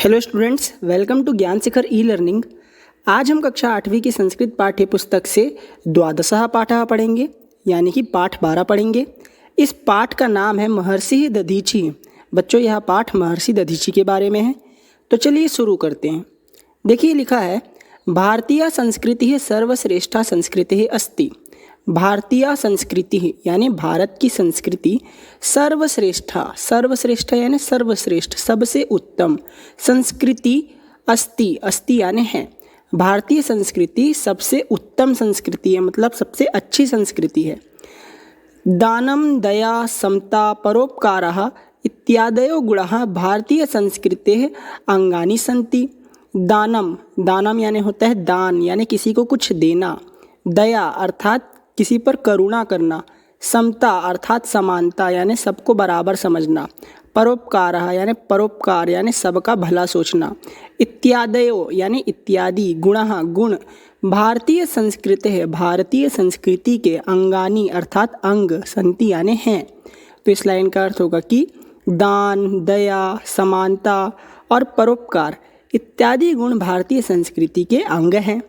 Hello students, welcome to ज्ञान शिखर e learning. आज हम कक्षा 8वीं की संस्कृत पाठ्य पुस्तक से द्वादशः पाठः पढ़ेंगे, यानी कि पाठ 12 पढ़ेंगे। इस पाठ का नाम है महर्षि दधीचि। बच्चों, यह पाठ महर्षि दधीचि के बारे में है। तो चलिए शुरू करते हैं। देखिए, लिखा है भारतीय संस्कृति सर्वश्रेष्ठा संस्कृति अस्ति। भारतीय संस्कृति यानी भारत की संस्कृति सर्वश्रेष्ठा, सर्वश्रेष्ठ यानी सर्वश्रेष्ठ, सबसे उत्तम संस्कृति अस्ति, अस्ति यानी है। भारतीय संस्कृति सबसे उत्तम संस्कृति है, मतलब सबसे अच्छी संस्कृति है। दानम, दया, समता, परोपकारः इत्यादयो गुणाः भारतीय संस्कृतेः अंगानि सन्ति। दानम, दानम यानी होता है दान, यानी किसी को कुछ देना। दया अर्थात किसी पर करुणा करना। समता अर्थात समानता, यानी सबको बराबर समझना। परोपकार यानी परोपकार, यानी सबका भला सोचना। इत्यादयो यानी इत्यादि, गुणः गुण भारतीय संस्कृति है, भारतीय संस्कृति के अंगानी अर्थात अंग, संति यानी हैं। तो इस लाइन का अर्थ होगा कि दान, दया, समानता और परोपकार इत्यादि गुण भारतीय संस्कृति के अंग हैं।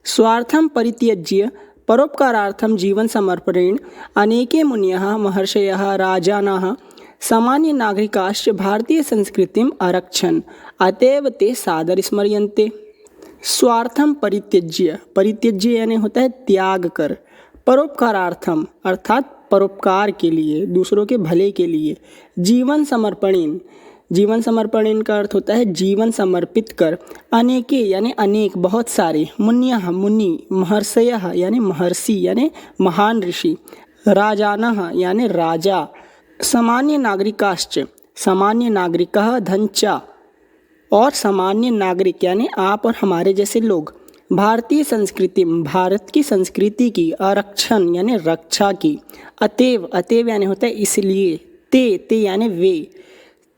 स्वार्थम परित्यज्य परोपकारार्थम जीवन समर्पणेन अनेके मुनयः महर्षयः राजानः सामान्य नागरिकाश्च भारतीय संस्कृतिम आरक्षन् अतएव ते सादर स्मर्यन्ते। स्वार्थम परित्यज्य, परित्यज्य यानी होता है त्याग कर। परोपकारार्थम अर्थात परोपकार के लिए, दूसरों के भले के लिए। जीवन समर्पणेन, जीवन समर्पणेन का अर्थ होता है जीवन समर्पित कर। अनेके यानी अनेक, बहुत सारे। मुन्यः मुनि, महर्षयः यानी महर्षि यानी महान ऋषि। राजानः यानी राजा। सामान्य नागरिकाश्च, सामान्य नागरिकः धनचा, और सामान्य नागरिक यानी आप और हमारे जैसे लोग। भारतीय संस्कृति, भारत की संस्कृति की। आरक्षण यानी रक्षा की। अतएव, अतएव यानी होता है इसलिए। ते, ते यानी वे।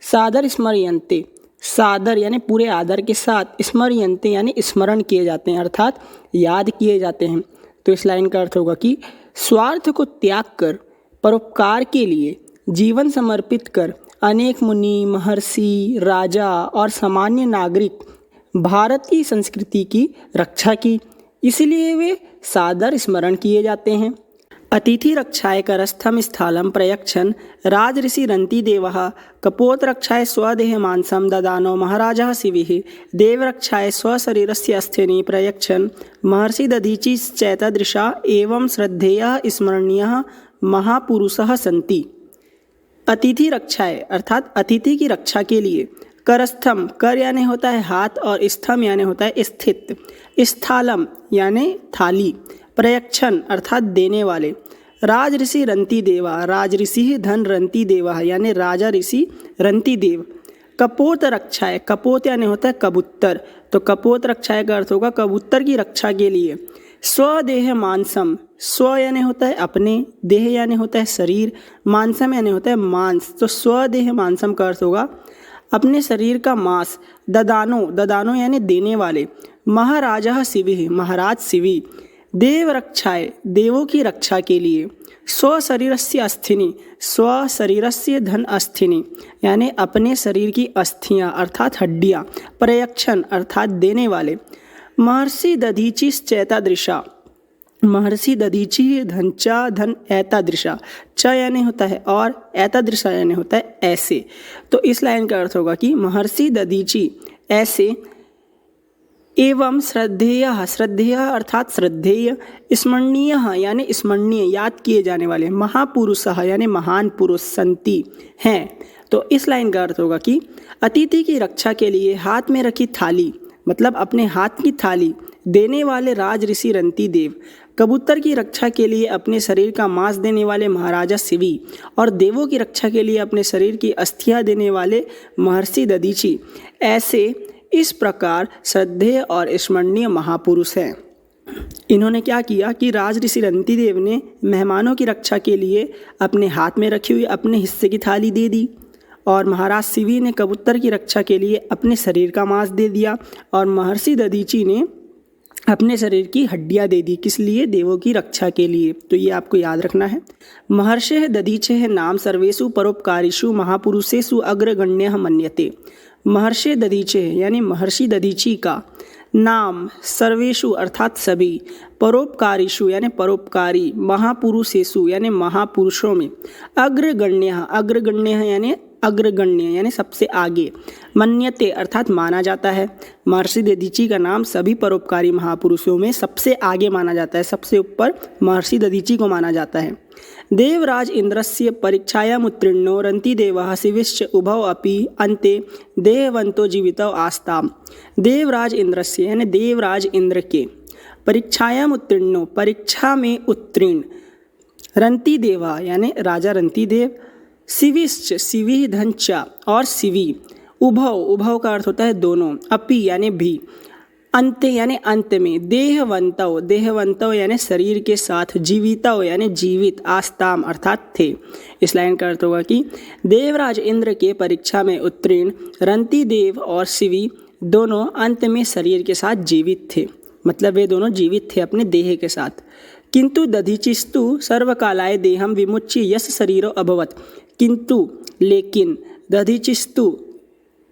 सादर स्मर्यन्ते, सादर यानी पूरे आदर के साथ। स्मर्यन्ते यानी स्मरण किए जाते हैं, अर्थात याद किए जाते हैं। तो इस लाइन का अर्थ होगा कि स्वार्थ को त्याग कर, परोपकार के लिए जीवन समर्पित कर अनेक मुनि, महर्षि, राजा और सामान्य नागरिक भारत की संस्कृति की रक्षा की, इसलिए वे सादर स्मरण किए जाते हैं। अतिथि रक्षाय करस्थम स्थालं प्रयच्छन् राजऋषि रन्तिदेवः कपोतरक्षाय स्वदेह मांसं ददानो महाराजः शिविः देवरक्षाय स्वशरीरस्य अस्थिनि प्रयच्छन् महर्षि दधीचिश्चैतादृशा एवं श्रद्धेयः स्मरणीयः महापुरुषः सन्ति। अतिथि रक्षाय अर्थात अतिथि की रक्षा के लिए। करस्थम, कर यानी होता है हाथ और स्थम यानी होता है स्थित। स्थालम यानी थाली। प्रयच्छन अर्थात देने वाले। राजऋषि रन्तिदेवा, राजऋषि धन रन्तिदेवा यानी राजा ऋषि रन्तिदेव। कपोत रक्षाय, कपोत यानी होता है कबूतर, तो कपोत रक्षाय का अर्थ होगा कबूतर की रक्षा के लिए। स्वदेह मांसम, स्व यानी होता है अपने, देह यानी होता है शरीर, मांसम यानी होता है मांस, तो स्वदेह मांसम का अर्थ होगा अपने शरीर का मांस। ददानो, ददानो यानी देने वाले। महाराजा शिवि, महाराज शिवि। देव रक्षाय, देवों की रक्षा के लिए। स्व शरीरस्य अस्थिनि, स्व शरीरस्य धन अस्थिनि यानी अपने शरीर की अस्थियां अर्थात हड्डियां। प्रयच्छन अर्थात देने वाले। महर्षि दधीचिश्चैतादृशा, महर्षि दधीचि धनचा धन ऐतादृशा। च यानी होता है और, ऐतादृशा यानी होता है ऐसे। तो इस लाइन का अर्थ होगा कि महर्षि दधीचि ऐसे, एवं श्रद्धेय, श्रद्धेय अर्थात श्रद्धेय। स्मरणीय यानी स्मरणीय, याद किए जाने वाले। महापुरुषः यानी महान पुरुष सन्ति हैं। तो इस लाइन का अर्थ होगा कि अतिथि की रक्षा के लिए हाथ में रखी थाली, मतलब अपने हाथ की थाली देने वाले राजऋषि रन्तिदेव। कबूतर की रक्षा के लिए अपने शरीर का मांस देने वाले महाराजा शिवि, और देवों की रक्षा के लिए अपने शरीर की अस्थियां देने वाले महर्षि दधीचि ऐसे इस प्रकार श्रद्धेय और स्मरणीय महापुरुष हैं। इन्होंने क्या किया कि राजऋषि रन्तिदेव ने मेहमानों की रक्षा के लिए अपने हाथ में रखी हुई अपने हिस्से की थाली दे दी, और महाराज शिवि ने कबूतर की रक्षा के लिए अपने शरीर का मांस दे दिया, और महर्षि दधीचि ने अपने शरीर की हड्डियां दे दी। किस लिए? देवों की रक्षा के लिए। तो ये आपको याद रखना है। महर्षेः दधीचेः नाम सर्वेषु परोपकारिषु महापुरुषेषु अग्रगण्यः मन्यते। महर्षि दधीचे यानी महर्षि दधीची का नाम सर्वेषु अर्थात सभी, परोपकारीषु यानी परोपकारी, महापुरुषेषु यानी महापुरुषों में, अग्रगण्य अग्रगण्य यानी अग्रगण्य यानी सबसे आगे, मन्यते अर्थात माना जाता है। महर्षि दधीची का नाम सभी परोपकारी महापुरुषों में सबसे आगे माना जाता है, सबसे ऊपर महर्षि दधीची को माना जाता है। देवराज इंद्रस्य परीक्षायाम् उत्तीर्णो रन्तिदेवः शिविश्च उभौ अपि अन्ते देहवन्तो जीवितौ आस्ताम्। देवराज इंद्रस्य यानी देवराज इंद्र के परीक्षायाम् उत्तीर्णो परीक्षा में उत्तीर्ण, रन्तिदेवा यानी राजा रन्तिदेव, शिविश्च शिवि धनचा और शिवि, उभौ उभौ का अर्थ होता है दोनों, अपि यानी भी, अंत यानी अंत में, देहवंतव देहवंतव यानी शरीर के साथ, जीवितव यानी जीवित, आस्ताम अर्थात थे। इस लाइन का अर्थ होगा कि देवराज इंद्र के परीक्षा में उत्तीर्ण रंतिदेव और शिवी दोनों अंत में शरीर के साथ जीवित थे, मतलब वे दोनों जीवित थे अपने देह के साथ। किंतु दधीचिस्तु सर्वकालाय देहम विमुच्य यश शरीरो अभवत। किंतु लेकिन, दधीचिस्तु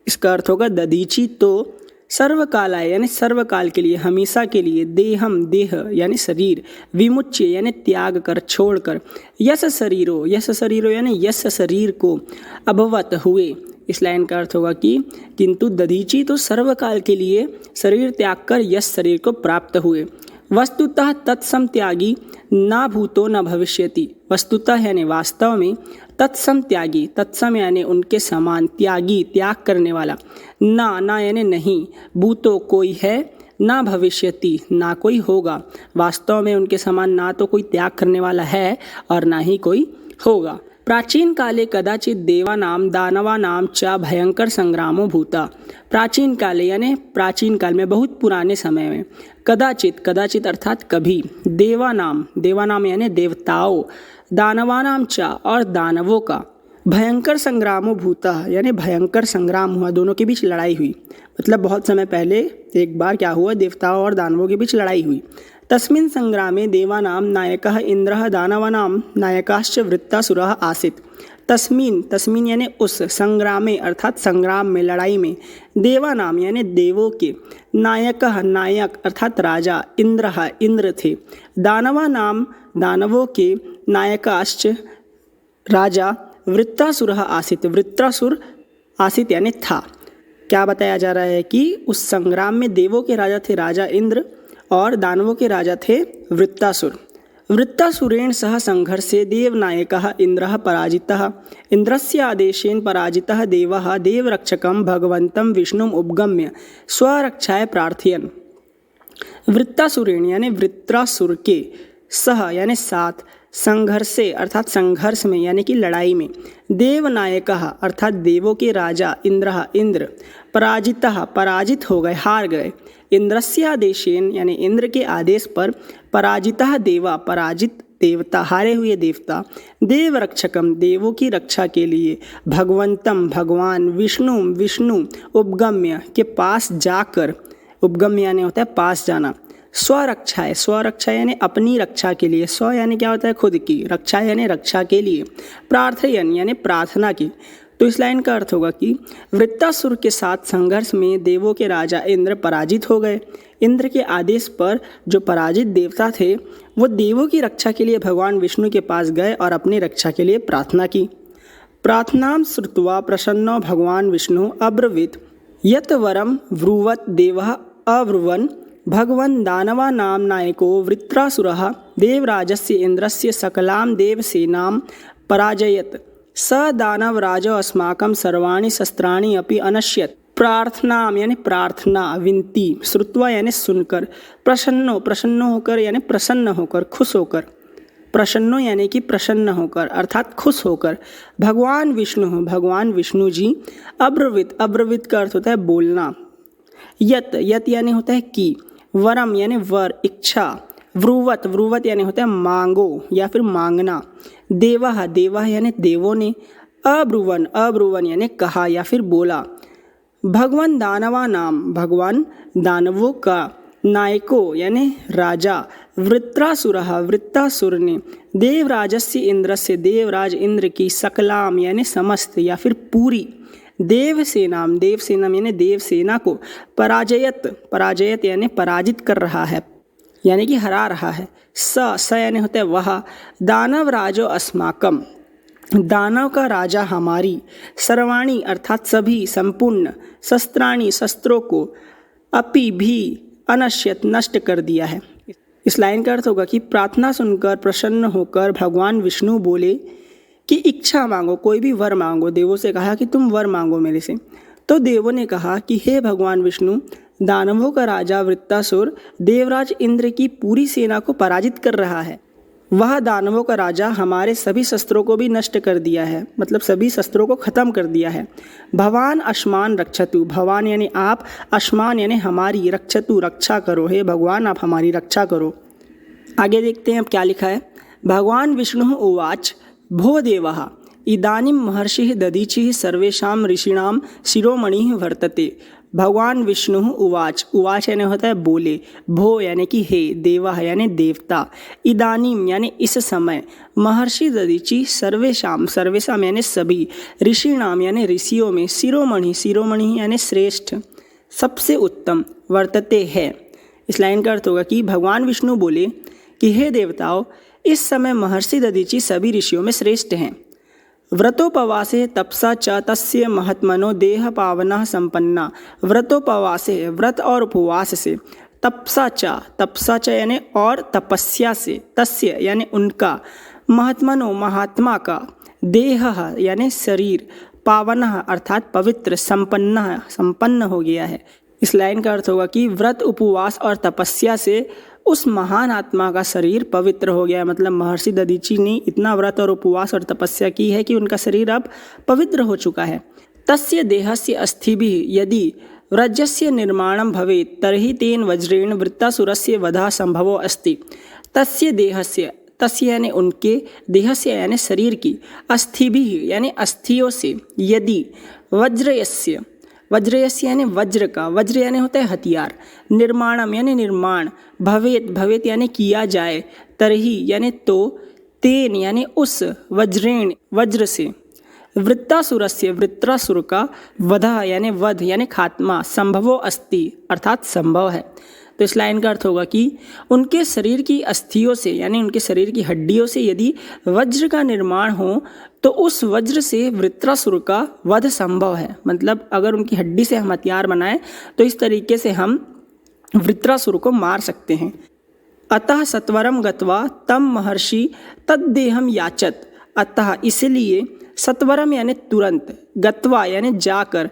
इसका अर्थ होगा दधीची तो, सर्वकालाय यानी सर्वकाल के लिए, हमेशा के लिए, देहम देह यानी शरीर, विमुच्य यानी त्याग कर, छोड़कर, यश शरीरो यानी यश शरीर को, अभवत हुए। इस लाइन का अर्थ होगा कि किंतु दधीची तो सर्वकाल के लिए शरीर त्याग कर यश शरीर को प्राप्त हुए। वस्तुतः तत्सम त्यागी ना भूतो न भविष्यति। वस्तुतः यानी वास्तव में, तत्सम त्यागी, तत्सम यानी उनके समान, त्यागी त्याग करने वाला, ना यानी नहीं, भूतो कोई है, ना भविष्यति ना कोई होगा। वास्तव में उनके समान ना तो कोई त्याग करने वाला है और ना ही कोई होगा। प्राचीन काले कदाचित देवानाम दानवानाम च भयंकर संग्रामो भूता। प्राचीन काले यानी प्राचीन काल में, बहुत पुराने समय में, कदाचित अर्थात कभी, देवानाम यानी देवताओं, दानवानाम च और दानवों का, भयंकर संग्रामो भूता यानी भयंकर संग्राम हुआ, दोनों के बीच लड़ाई हुई। मतलब बहुत समय पहले एक बार क्या हुआ, देवताओं और दानवों के बीच लड़ाई हुई। तस्मिन् संग्रामे देवानां नायकः इंद्रः दानवानां नायकाश्च वृत्तासुरः आसीत्। तस्मिन् यानी उस, संग्रामे अर्थात संग्राम में, लड़ाई में, देवानाम यानी देवों के, नायकः नायक अर्थात राजा, इंद्रः इंद्र थे, दानवानाम दानवों के, नायकाश्च राजा, वृत्तासुरः आसीत् वृत्रासुर आसीत् यानी था। क्या बताया जा रहा है कि उस संग्राम में देवों के राजा थे राजा इंद्र और दानवों के राजा थे वृत्तासुर। वृत्तासुरेण सह संघर्षे देवनायकः इंद्रः पराजितः। इंद्रस्य आदेशेन पराजितः देवः देवरक्षकं भगवन्तं विष्णुम् उपगम्य स्वरक्षाय प्रार्थयन्। वृत्तासुरेण यानी वृत्रासुर के, सह यानी साथ, संघर्षे अर्थात संघर्ष में यानी कि लड़ाई में, देवनायकः अर्थात देवों के राजा इंद्रः इंद्र, पराजितः पराजित हो गए, हार गए, इंद्रस्य आदेशेन यानी इंद्र के आदेश पर, पराजितः देवा पराजित देवता, हारे हुए देवता, देवरक्षकम देवों की रक्षा के लिए, भगवंतम भगवान, विष्णु उपगम्य के पास जाकर, उपगम्य यानी होता है पास जाना, स्वरक्षा यानी अपनी रक्षा के लिए, स्व यानी क्या होता है खुद की, रक्षा यानी रक्षा के लिए, प्रार्थयन यानी प्रार्थना की। तो इस लाइन का अर्थ होगा कि वृत्तासुर के साथ संघर्ष में देवों के राजा इंद्र पराजित हो गए। इंद्र के आदेश पर जो पराजित देवता थे वो देवों की रक्षा के लिए भगवान विष्णु के पास गए और अपनी रक्षा के लिए प्रार्थना की। प्रार्थनां श्रुत्वा प्रसन्नो भगवान विष्णु अब्रवीत यत् वरम ब्रुवत् देवः अब्रुवन् भगवन् दानवानां नायको वृत्रासुरः देवराजस्य इंद्रस्य सकलां देवसेनां पराजयत् स दानवराजो अस्माकं सर्वाणि शस्त्राणि अपि अनश्यत्। प्रार्थनाम यानी प्रार्थना, विनती, श्रुत्वा यानी सुनकर, प्रसन्नो होकर यानी प्रसन्न होकर, खुश होकर, प्रसन्नो यानी कि प्रसन्न होकर अर्थात खुश होकर, भगवान विष्णु जी, अब्रवीत का अर्थ होता है बोलना, यत यानी होता है कि, वरम यानी वर, इच्छा, व्रुवत यानी होता है मांगो या फिर मांगना, देवा यानी देवों ने, अब्रुवन यानी कहा या फिर बोला, भगवान भगवान दानवों का, नायको यानी राजा, वृत्तासुर ने, देवराजस्य इंद्र से देवराज इंद्र की, सकलाम यानी समस्त या फिर पूरी, देवसेनाम यानी देवसेना को पराजयत यानी पराजित कर रहा है, यानी कि हरा रहा है। स यानी होता है वह। दानव राजो अस्माकम, दानव का राजा हमारी। सर्वाणी अर्थात सभी, संपूर्ण। शस्त्राणी शस्त्रों को। अपि भी अनश्यत नष्ट कर दिया है। इस लाइन का अर्थ होगा कि प्रार्थना सुनकर प्रसन्न होकर भगवान विष्णु बोले कि इच्छा मांगो, कोई भी वर मांगो। देवों से कहा कि तुम वर मांगो मेरे से। तो देवों ने कहा कि हे भगवान विष्णु, दानवों का राजा वृत्तासुर देवराज इंद्र की पूरी सेना को पराजित कर रहा है। वह दानवों का राजा हमारे सभी शस्त्रों को भी नष्ट कर दिया है, मतलब सभी शस्त्रों को खत्म कर दिया है। भवान अश्मान रक्षतु, भवान यानी आप, अश्मान यानी हमारी, रक्षतु रक्षा करो, हे भगवान आप हमारी रक्षा करो। आगे देखते हैं अब क्या लिखा है। भगवान विष्णु उवाच भो देवः इदानीं महर्षिः दधीचिः सर्वेषां ऋषीणां शिरोमणिः वर्तते। भगवान विष्णु उवाच यानी होता है बोले, भो यानी कि हे, देवा यानी देवता, इदानीम यानी इस समय, महर्षि दधीचि सर्वेषाम यानी सभी, ऋषिणाम यानी ऋषियों में, शिरोमणि यानी श्रेष्ठ, सबसे उत्तम, वर्तते है। इस लाइन का अर्थ होगा कि भगवान विष्णु बोले कि हे देवताओं, इस समय महर्षि दधीचि सभी ऋषियों में श्रेष्ठ हैं। व्रतोपवासे तपसा च तस्य महात्मनो देह पावना संपन्ना। व्रतोपवासे व्रत और उपवास से, तपसा च यानी और तपस्या से, तस्य यानी उनका, महात्मनो महात्मा का, देह यानी शरीर, पावन अर्थात पवित्र, संपन्न हो गया है। इस लाइन का अर्थ होगा कि व्रत उपवास और तपस्या से उस महान आत्मा का शरीर पवित्र हो गया है। मतलब महर्षि दधीचि ने इतना व्रत और उपवास और तपस्या की है कि उनका शरीर अब पवित्र हो चुका है। तस्य देहस्य अस्थिभिः यदि व्रजस्य निर्माणं भवेत् तर्हि तेन वज्रेण वृत्तासुरस्य वधः संभवो अस्ति। तस्य देहस्य, तस्य यानी उनके, देहस्य यानी शरीर की, अस्थिभिः यानी अस्थियों से, यदि वज्रयस्य यानी वज्र का, वज्र यानी होता है हथियार, निर्माणम यानी निर्माण, भवेत यानी किया जाए, तरही यानी तो, तेन यानी उस, वज्रेण वज्र से, वृत्रासुर का, वधा यानी वध यानी खात्मा, संभवो अस्ति अर्थात संभव है। तो इस लाइन का अर्थ होगा कि उनके शरीर की अस्थियों से यानी उनके शरीर की हड्डियों से यदि वज्र का निर्माण हो तो उस वज्र से वृत्रासुर का वध संभव है। मतलब अगर उनकी हड्डी से हम हथियार बनाएं तो इस तरीके से हम वृत्रासुर को मार सकते हैं। अतः सत्वरम गत्वा तम महर्षि तद्देहम याचत। अतः इसलिए सत्वरम यानी तुरंत, गत्वा यानी जाकर,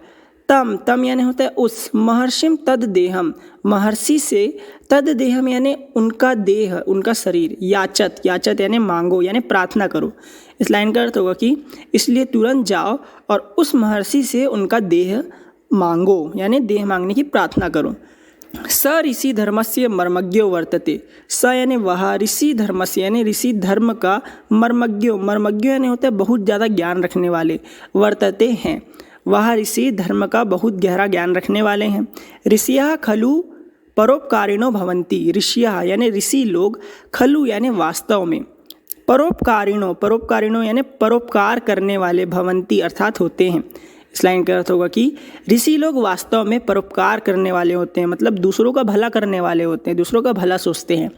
तम यानी होता है उस, महर्षिम तद देहम महर्षि से, तद देहम यानी उनका देह, उनका शरीर, याचत यानी मांगो यानी प्रार्थना करो। इस लाइन का अर्थ होगा कि इसलिए तुरंत जाओ और उस महर्षि से उनका देह मांगो यानी देह मांगने की प्रार्थना करो। स ऋषि धर्मस्य मर्मज्ञो वर्तते। स यानी वह, ऋषि धर्मस्य यानी ऋषि धर्म का, मर्मज्ञो यानी होता है बहुत ज़्यादा ज्ञान रखने वाले, वर्तते हैं, वह ऋषि धर्म का बहुत गहरा ज्ञान रखने वाले हैं। ऋषियः खलु परोपकारिणो भवन्ति। ऋषियः यानी ऋषि लोग, खलु यानी वास्तव में, परोपकारिणो यानी परोपकार करने वाले, भवन्ति अर्थात होते हैं। इस लाइन का अर्थ होगा कि ऋषि लोग वास्तव में परोपकार करने वाले होते हैं, मतलब दूसरों का भला करने वाले होते हैं, दूसरों का भला सोचते हैं।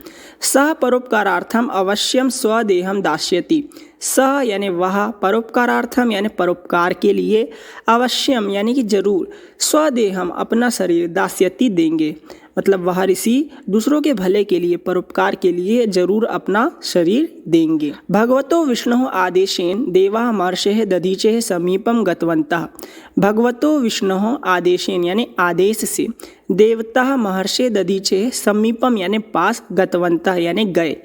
सह परोपकारार्थम अवश्यम स्वदेहम दास्यति। सह यानी वह, परोपकारार्थम यानी परोपकार के लिए, अवश्यम यानी कि जरूर, स्वदेहम अपना शरीर, दास्यति देंगे, मतलब वह ऋषि दूसरों के भले के लिए, परोपकार के लिए जरूर अपना शरीर देंगे। भगवतो विष्णु आदेशेन देवा महर्षेः दधीचेः समीपम गतवन्तः। भगवतो विष्णु आदेशेन यानी आदेश से, देवता महर्षि दधीचेः समीपम यानी पास, गतवन्तः यानी गए।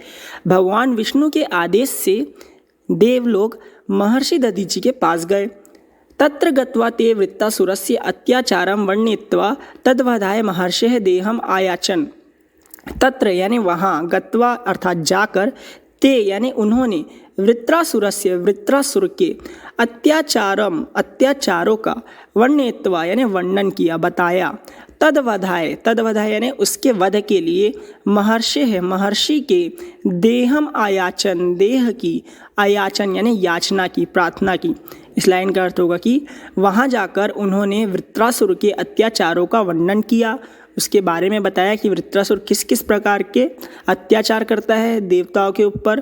भगवान विष्णु के आदेश से देव लोग महर्षि दधीचि के पास गए। तत्र गत्वा ते वृत्तासुरस्य अत्याचारं वर्णयित्वा तद्वधाय महर्षेः देहम आयाचन। तत्र यानी वहाँ, गत्वा अर्थात जाकर, ते यानी उन्होंने, वृत्रासुर के अत्याचारों का, वर्णयित्वा यानी वर्णन किया, बताया, तद्वधाय यानी उसके वध के लिए, महर्षि के, देहम आयाचन देह की, आयाचन यानी याचना की, प्रार्थना की। इस लाइन का अर्थ होगा कि वहाँ जाकर उन्होंने वृत्रासुर के अत्याचारों का वर्णन किया, उसके बारे में बताया कि वृत्रासुर किस किस प्रकार के अत्याचार करता है देवताओं के ऊपर,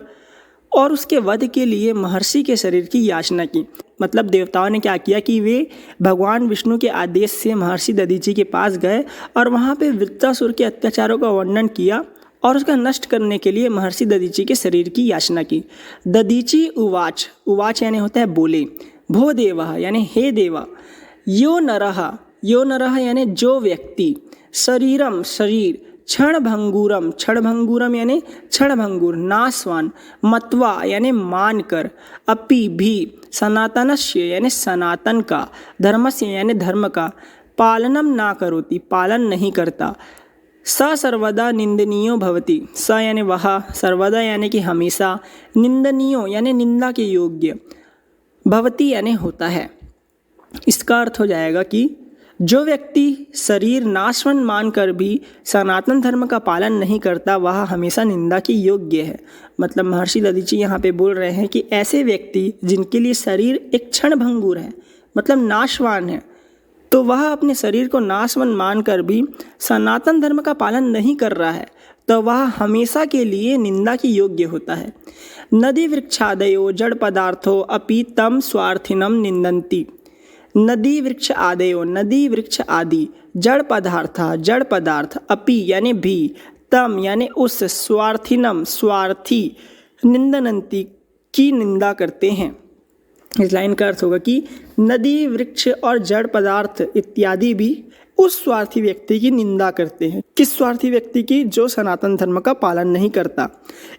और उसके वध के लिए महर्षि के शरीर की याचना की। मतलब देवताओं ने क्या किया कि वे भगवान विष्णु के आदेश से महर्षि दधीचि के पास गए और वहाँ पे वृत्रासुर के अत्याचारों का वर्णन किया और उसका नष्ट करने के लिए महर्षि दधीचि के शरीर की याचना की। दधीचि उवाच, उवाच यानी होता है बोले, भो देवः यानी हे देवा, यो नरः यानी जो व्यक्ति, शरीरम शरीर, क्षणभंगुरम, क्षणभंगुरम यानी क्षणभंगुर नाशवान, मत्वा यानी मानकर, अपि भी, सनातनस्य यानी सनातन का, धर्मस्य यानी धर्म का, पालनम ना करोति पालन नहीं करता, स सर्वदा निंदनीयो भवति, स यानी वह, सर्वदा यानी कि हमेशा, निंदनीयो यानी निंदा के योग्य, भवति यानी होता है। इसका अर्थ हो जाएगा कि जो व्यक्ति शरीर नाशवान मानकर भी सनातन धर्म का पालन नहीं करता वह हमेशा निंदा के योग्य है। मतलब महर्षि दधीचि यहाँ पे बोल रहे हैं कि ऐसे व्यक्ति जिनके लिए शरीर एक क्षणभंगुर है, मतलब नाशवान है, तो वह अपने शरीर को नाशवान मानकर भी सनातन धर्म का पालन नहीं कर रहा है, तो वह हमेशा के लिए निंदा के योग्य होता है। नदी वृक्षादयो जड़ पदार्थो अपि तम स्वार्थिनम निंदन्ति, नदी वृक्ष आदयो, नदी वृक्ष आदि, जड़ पदार्थ, अपि यानी भी, तम यानी उस, स्वार्थिनम स्वार्थी, निंदनंती की निंदा करते हैं। इस लाइन का अर्थ होगा कि नदी वृक्ष और जड़ पदार्थ इत्यादि भी उस स्वार्थी व्यक्ति की निंदा करते हैं। किस स्वार्थी व्यक्ति की? जो सनातन धर्म का पालन नहीं करता।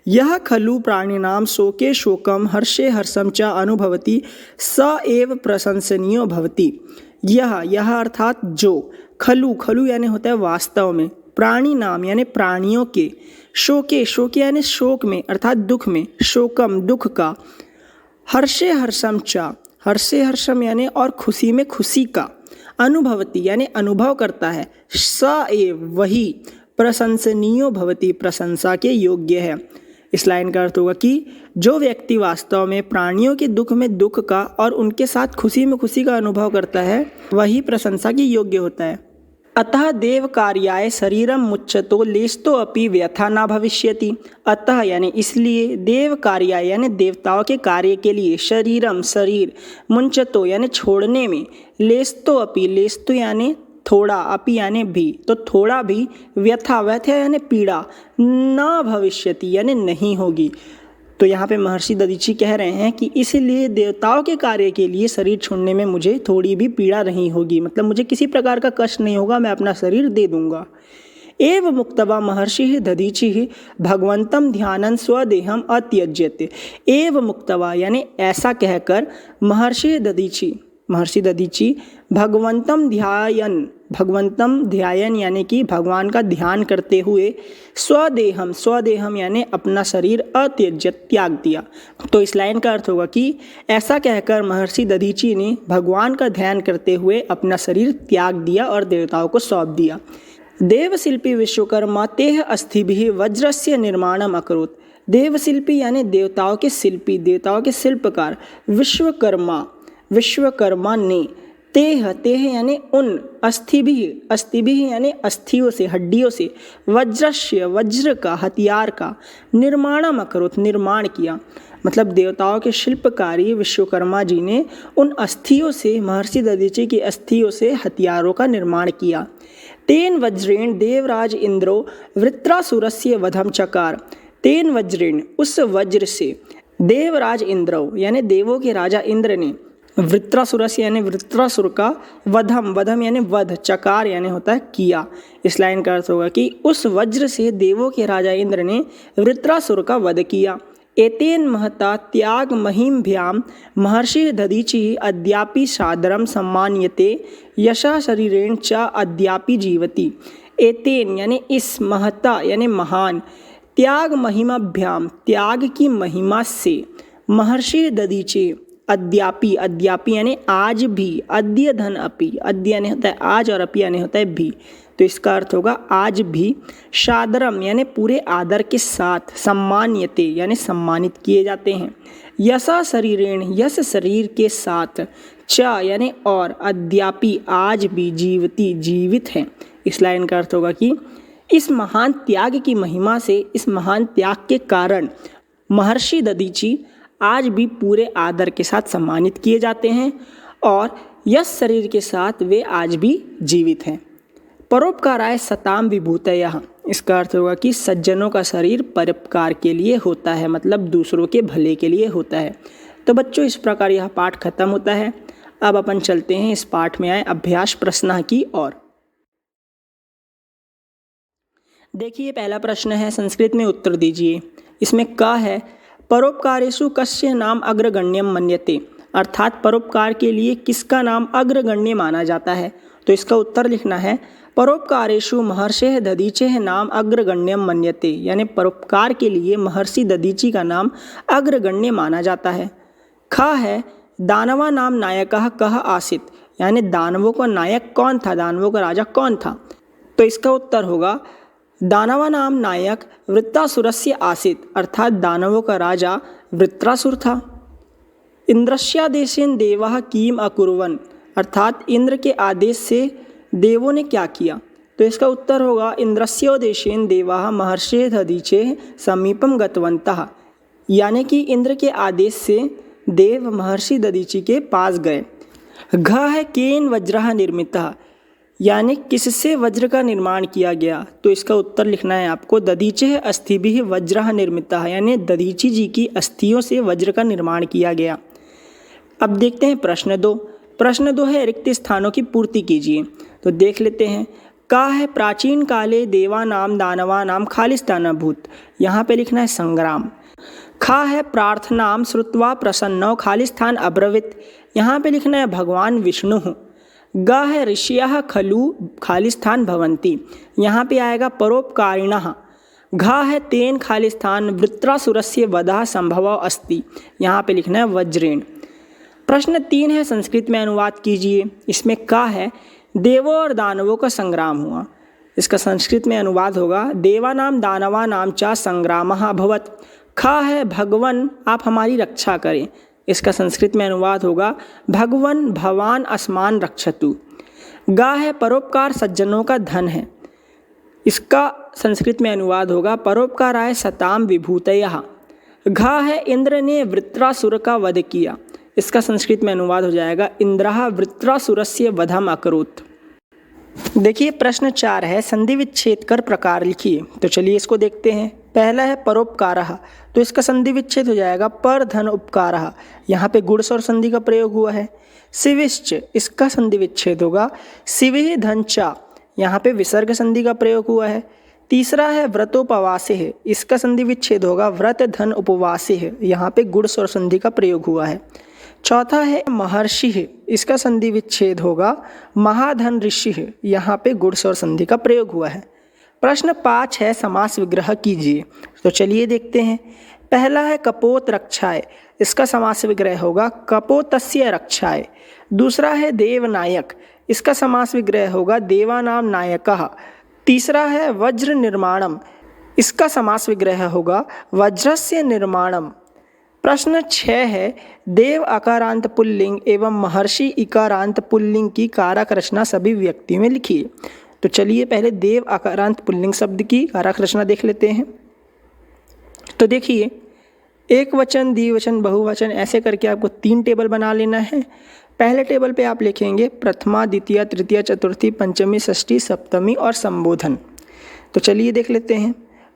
यह खलु प्राणिनाम शोके शोकम हर्षे हर्षम च अनुभवति स एव प्रशंसनीयो भवति। यह अर्थात जो, खलु यानी होता है वास्तव में, प्राणी नाम यानी प्राणियों के, शोके यानी शोक में अर्थात दुख में, शोकम दुख का, हर्षे हर्षम यानी और खुशी में खुशी का, अनुभवति यानी अनुभव करता है, स एव वही, प्रशंसनीयो भवति प्रशंसा के योग्य है। इस लाइन का अर्थ होगा कि जो व्यक्ति वास्तव में प्राणियों के दुख में दुख का और उनके साथ खुशी में खुशी का अनुभव करता है वही प्रशंसा के योग्य होता है। अतः देव कार्याय शरीरम मुच्यतो लेस्तो अपि व्यथा न भविष्यति। अतः यानी इसलिए, देव कार्याय यानी देवताओं के कार्य के लिए, शरीरम शरीर, मुंचतो यानी छोड़ने में, लेस्तो यानी थोड़ा, अपि यानी भी, तो थोड़ा भी, व्यथा यानी पीड़ा, न भविष्यति यानी नहीं होगी। तो यहाँ पे महर्षि दधीचि कह रहे हैं कि इसीलिए देवताओं के कार्य के लिए शरीर छोड़ने में मुझे थोड़ी भी पीड़ा नहीं होगी, मतलब मुझे किसी प्रकार का कष्ट नहीं होगा, मैं अपना शरीर दे दूंगा। एव मुक्तवा महर्षि दधीचि भगवंतम ध्यानं स्वदेहम अत्यज्यते। एव मुक्तवा यानी ऐसा कहकर महर्षि दधीचि भगवंतम ध्यायन यानी कि भगवान का ध्यान करते हुए, स्वदेहम यानी अपना शरीर अत्यज्यत त्याग दिया। तो इस लाइन का अर्थ होगा कि ऐसा कहकर महर्षि दधीचि ने भगवान का ध्यान करते हुए अपना शरीर त्याग दिया और देवताओं को सौंप दिया। देवशिल्पी विश्वकर्मा तेह अस्थिभिः वज्रस्य निर्माणम अकरोत्। देवशिल्पी यानी देवताओं के शिल्पी, देवताओं के शिल्पकार, विश्वकर्मा ने, तेह यानी उन, अस्थिभिः यानी अस्थियों से, हड्डियों से, वज्र का, हथियार का, निर्माणम अकरोत् निर्माण किया। मतलब देवताओं के शिल्पकारी विश्वकर्मा जी ने उन अस्थियों से, महर्षि दधीचि की अस्थियों से हथियारों का निर्माण किया। तेन वज्रेण देवराज इंद्रो वृत्रासुरस्य वधम चकार। तेन वज्रेण उस वज्र से, देवराज इंद्रो यानी देवों के राजा इंद्र ने, वृत्रासुरस्य यानी वृत्रासुर का, वधम यानी वध, चकार यानी होता है किया। इस लाइन का अर्थ होगा कि उस वज्र से देवों के राजा इंद्र ने वृत्रासुर का वध किया। एतेन महता त्याग महिम्भ्याम महर्षि दधीचि अद्यापि सादरम सम्मान्यते यशा शरीरेण च अद्यापि जीवति। एतेन यानी इस, महता यानी महान, त्याग महिमाभ्याम त्याग की महिमा से, महर्षि दधीचि अद्यापि यानी आज भी, अद्य धन अपि, अद्य यानी होता है आज और अपि यानी होता है भी, तो इसका अर्थ होगा आज भी, सादरम यानी पूरे आदर के साथ, सम्मान्यते यानी सम्मानित किए जाते हैं, यशा शरीरेण यश शरीर के साथ, च यानी और, अद्यापि आज भी, जीवती जीवित हैं। इस लाइन का अर्थ होगा कि इस महान त्याग की महिमा से, इस महान त्याग के कारण महर्षि दधीची आज भी पूरे आदर के साथ सम्मानित किए जाते हैं और यश शरीर के साथ वे आज भी जीवित हैं। परोपकाराय सताम विभूतयः, इसका अर्थ होगा कि सज्जनों का शरीर परोपकार के लिए होता है, मतलब दूसरों के भले के लिए होता है। तो बच्चों इस प्रकार यह पाठ खत्म होता है। अब अपन चलते हैं इस पाठ में आए अभ्यास प्रश्न की ओर। देखिए पहला प्रश्न है, संस्कृत में उत्तर दीजिए। इसमें क है, परोपकारेषु कस्य नाम अग्रगण्यम मन्यते, अर्थात परोपकार के लिए किसका नाम अग्रगण्य माना जाता है। तो इसका उत्तर लिखना है, परोपकारेषु महर्षेः दधीचेः नाम अग्रगण्यम मन्यते, यानी परोपकार के लिए महर्षि दधीची का नाम अग्रगण्य माना जाता है। ख है, दानवा नाम नायकः कः आसीत्, यानी दानवों का नायक कौन था, दानवों का राजा कौन था। तो इसका उत्तर होगा, दानवा नाम नायक वृत्रासुरस्य आसीत्, अर्थात दानवों का राजा वृत्रासुर था। इंद्रस्यादेशेन देवाः किम अकुर्वन्, अर्थात इंद्र के आदेश से देवों ने क्या किया। तो इसका उत्तर होगा, इंद्रस्योदेशेन देवाः महर्षेः दधीचेः समीपम गतवन्तः, यानी कि इंद्र के आदेश से देव महर्षि दधीची के पास गए। घ है, केन वज्रः निर्मितः, यानी किससे वज्र का निर्माण किया गया। तो इसका उत्तर लिखना है आपको, दधीचेः अस्थिभिः वज्रः निर्मितः, यानी दधीची जी की अस्थियों से वज्र का निर्माण किया गया। अब देखते हैं प्रश्न 2। प्रश्न 2 है, रिक्त स्थानों की पूर्ति कीजिए। तो देख लेते हैं। का है, प्राचीन काले देवानाम दानवानाम खालिस्थानभूत, यहाँ पे लिखना है संग्राम। खा है, प्रार्थनाम श्रुत्वा प्रसन्नो खालिस्थान अब्रवीत, यहाँ पे लिखना है भगवान विष्णु। ग है, ऋषयः खलु खालिस्थान भवन्ति, यहाँ पे आएगा परोपकारिणः। घ है, तेन खालिस्थान वृत्रासुरस्य वधः संभवः अस्ति, यहाँ पे लिखना है वज्रेण। प्रश्न 3 है, संस्कृत में अनुवाद कीजिए। इसमें का है, देवों और दानवों का संग्राम हुआ। इसका संस्कृत में अनुवाद होगा, देवानाम दानवानाम च संग्रामः अभवत्। खा है, भगवन आप हमारी रक्षा करें। इसका संस्कृत में अनुवाद होगा, भगवन भवान अस्मान रक्षतु। गा है, परोपकार सज्जनों का धन है। इसका संस्कृत में अनुवाद होगा, परोपकाराय सताम विभूतयः। घा है, इंद्र ने वृत्रासुर का वध किया। इसका संस्कृत में अनुवाद हो जाएगा, इंद्रः वृत्रासुरस्य वधम अकरोत्। देखिए प्रश्न 4 है, संधि विच्छेद कर प्रकार लिखिए। तो चलिए इसको देखते हैं। पहला है परोपकारः, तो इसका संधि विच्छेद हो जाएगा पर धन उपकारः, यहाँ पे गुण और संधि का प्रयोग हुआ है। शिविश्च, इसका संधि विच्छेद होगा शिविः धन च, यहाँ पे विसर्ग संधि का प्रयोग हुआ है। तीसरा है व्रतोपवासे, इसका संधि विच्छेद होगा व्रत धन उपवासे, यहाँ पे गुण और संधि का प्रयोग हुआ है। चौथा है महर्षि, इसका संधि विच्छेद होगा महाधन ऋषि, यहाँ पे गुण और संधि का प्रयोग हुआ है। प्रश्न 5 है, समास विग्रह कीजिए। तो चलिए देखते हैं। पहला है कपोत रक्षाय, इसका समास विग्रह होगा कपोतस्य रक्षाय। दूसरा है देवनायक, इसका समास विग्रह होगा देवानाम नायकः। तीसरा है वज्र निर्माणम, इसका समास विग्रह होगा वज्रस्य निर्माणम। प्रश्न 6 है, देव अकारांत पुल्लिंग एवं महर्षि इकारांत पुल्लिंग की कारक रचना सभी व्यक्ति में लिखिए। तो चलिए पहले देव अकारांत पुल्लिंग शब्द की कारक रचना देख लेते हैं। तो देखिए, एक वचन, द्विवचन, बहुवचन, ऐसे करके आपको 3 टेबल बना लेना है। पहले टेबल पे आप लिखेंगे प्रथमा, द्वितीय, तृतीय, चतुर्थी, पंचमी, षष्ठी, सप्तमी और संबोधन। तो चलिए देख लेते हैं।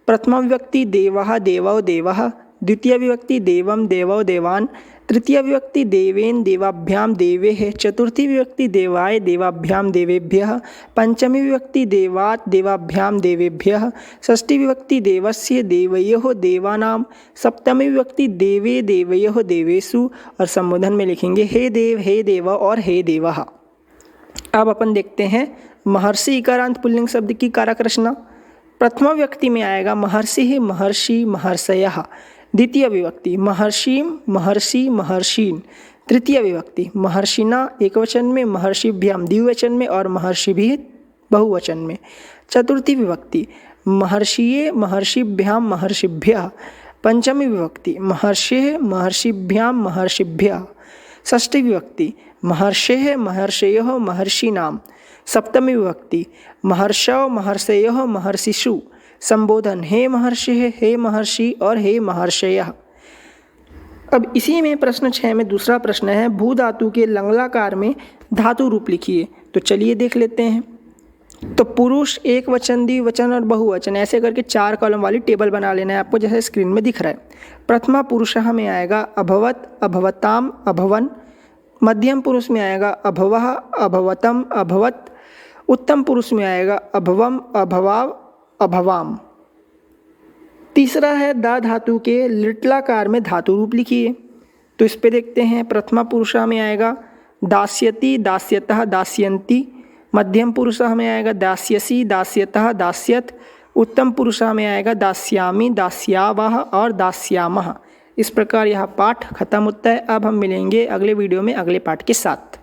प्रथमा विभक्ति देवः देवौ देवः, द्वितीय विभक्ति देवम देवौ देवान, तृतीय विभक्ति देवेन देवाभ्याम देवेः, चतुर्थी विभक्ति देवाय देवाभ्याम देवेभ्यः, पंचमी विभक्ति देवात् देवाभ्याम देवेभ्यः, षष्ठी विभक्ति देवस्य देवयोः देवानाम, सप्तमी विभक्ति देवे देवयोः देवेषु और संबोधन में लिखेंगे हे देव और हे देवः। अब अपन देखते हैं महर्षि इकारांत पुल्लिंग शब्द की कारक रचना। प्रथमा व्यक्ति में आएगा महर्षि, महर्षि, महर्षयः। द्वितीय विभक्ति महर्षिम, महर्षि, महर्षीन्। तृतीय विभक्ति महर्षिना एकवचन में, महर्षिभ्याम द्विवचन में और महर्षिभिः बहुवचन में। चतुर्थी विभक्ति महर्षिये महर्षिभ्यां महर्षिभ्यः। पंचमी विभक्ति महर्षेः महर्षिभ्यां महर्षिभ्यः। षष्ठी विभक्ति महर्षेः महर्षयोः महर्षिणां। सप्तमी विभक्ति महर्षौ महर्षयोः महर्षिषु। संबोधन हे महर्षि, हे महर्षि और हे महर्षयः। अब इसी में प्रश्न 6 में दूसरा प्रश्न है, भू धातु के लंगलाकार में धातु रूप लिखिए। तो चलिए देख लेते हैं। तो पुरुष, एक वचन, द्विवचन और बहुवचन ऐसे करके 4 कॉलम वाली टेबल बना लेना है आपको, जैसे स्क्रीन में दिख रहा है। प्रथमा पुरुषः में आएगा अभवत, अभवताम, अभवन। मध्यम पुरुष में आएगा अभवः, अभवतम, अभवत। उत्तम पुरुष में आएगा अभवम, अभवाव, अभवाम। तीसरा है दा धातु के लिट्लाकार में धातु रूप लिखिए। तो इस पे देखते हैं। प्रथमा पुरुषा में आएगा दास्यति, दास्यतः, दास्यन्ति। मध्यम पुरुषा में आएगा दास्यसि, दास्यतः, दास्यत। उत्तम पुरुषा में आएगा दास्यामि, दास्यावः और दास्यामः। इस प्रकार यह पाठ खत्म होता है। अब हम मिलेंगे अगले वीडियो में अगले पाठ के साथ।